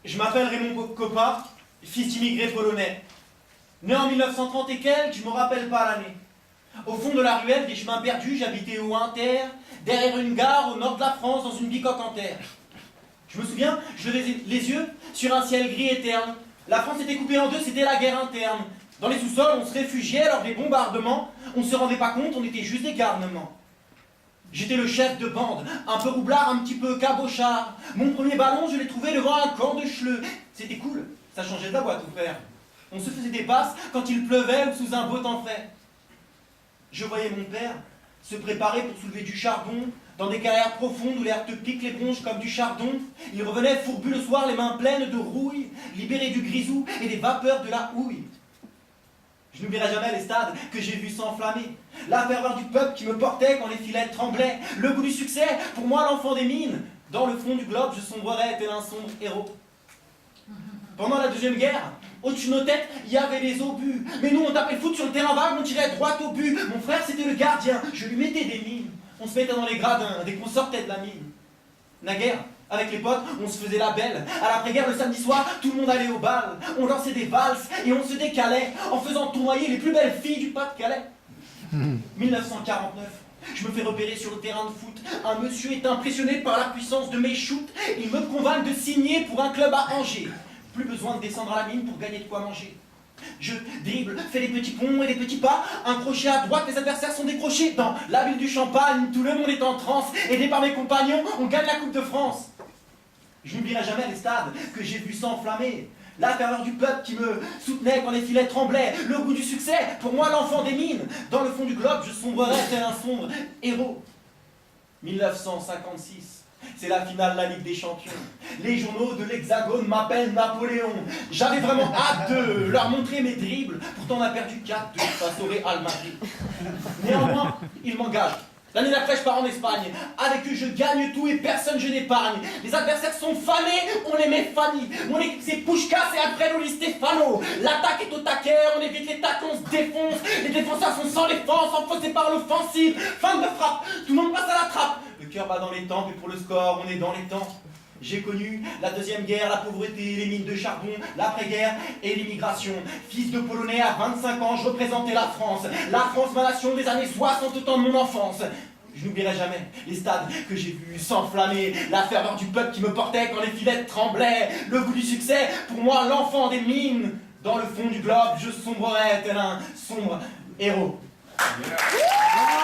Je m'appelle Raymond Coppa, fils d'immigrés polonais. Né en 1930 et quelques, je me rappelle pas l'année. Au fond de la ruelle des chemins perdus, j'habitais au Inter, derrière une gare au nord de la France, dans une bicoque en terre. Je me souviens, je levais les yeux sur un ciel gris et terne. La France était coupée en deux, c'était la guerre interne. Dans les sous-sols, on se réfugiait lors des bombardements. On ne se rendait pas compte, on était juste des garnements. J'étais le chef de bande, un peu roublard, un petit peu cabochard. Mon premier ballon, je l'ai trouvé devant un camp de chleux. C'était cool, ça changeait de la boîte au fer. On se faisait des passes quand il pleuvait ou sous un beau temps frais. Je voyais mon père se préparer pour soulever du charbon dans des carrières profondes où l'air te pique les bronches comme du chardon. Il revenait fourbu le soir, les mains pleines de rouille, libéré du grisou et des vapeurs de la houille. Je n'oublierai jamais les stades que j'ai vus s'enflammer, la ferveur du peuple qui me portait quand les filets tremblaient, le goût du succès, pour moi l'enfant des mines. Dans le fond du globe, je sombrerais tel un sombre héros. Pendant la Deuxième Guerre, au-dessus de nos têtes, il y avait les obus. Mais nous, on tapait le foot sur le terrain vague, on tirait droit au but. Mon frère, c'était le gardien, je lui mettais des mines. On se mettait dans les gradins dès qu'on sortait de la mine. Naguère, avec les potes, on se faisait la belle. À l'après-guerre, le samedi soir, tout le monde allait au bal. On lançait des valses et on se décalait en faisant tournoyer les plus belles filles du Pas-de-Calais. 1949, je me fais repérer sur le terrain de foot. Un monsieur est impressionné par la puissance de mes shoots. Il me convainc de signer pour un club à Angers. Plus besoin de descendre à la mine pour gagner de quoi manger. Je dribble, fais des petits ponts et des petits pas. Un crochet à droite, les adversaires sont décrochés. Dans la ville du Champagne, tout le monde est en transe. Aidé par mes compagnons, on gagne la Coupe de France. Je n'oublierai jamais les stades que j'ai vus s'enflammer. La ferveur du peuple qui me soutenait quand les filets tremblaient. Le goût du succès, pour moi l'enfant des mines. Dans le fond du globe, je sombrerais tel un sombre héros. 1956. C'est la finale de la Ligue des Champions. Les journaux de l'Hexagone m'appellent Napoléon. J'avais vraiment hâte de leur montrer mes dribbles. Pourtant on a perdu 4-2 face au Real Madrid. Néanmoins, ils m'engagent. L'année d'après, je pars en Espagne. Avec eux, je gagne tout et personne je n'épargne. Les adversaires sont fanés, on les met Fanny. Mon équipe, c'est Pushkas et Alfredo Di Stefano. L'attaque est au taquet, on évite les tacles, on se défonce. Les défenseurs sont sans défense, enfoncés par l'offensive. Fin de frappe, tout le monde passe à la trappe. Le cœur bat dans les tempes et pour le score, on est dans les temps. J'ai connu la Deuxième Guerre, la pauvreté, les mines de charbon, l'après-guerre et l'immigration. Fils de Polonais à 25 ans, je représentais la France. La France, ma nation des années 60, au temps de mon enfance. Je n'oublierai jamais les stades que j'ai vus s'enflammer, la ferveur du peuple qui me portait quand les filets tremblaient, le goût du succès, pour moi l'enfant des mines. Dans le fond du globe, je sombrerais tel un sombre héros. Yeah.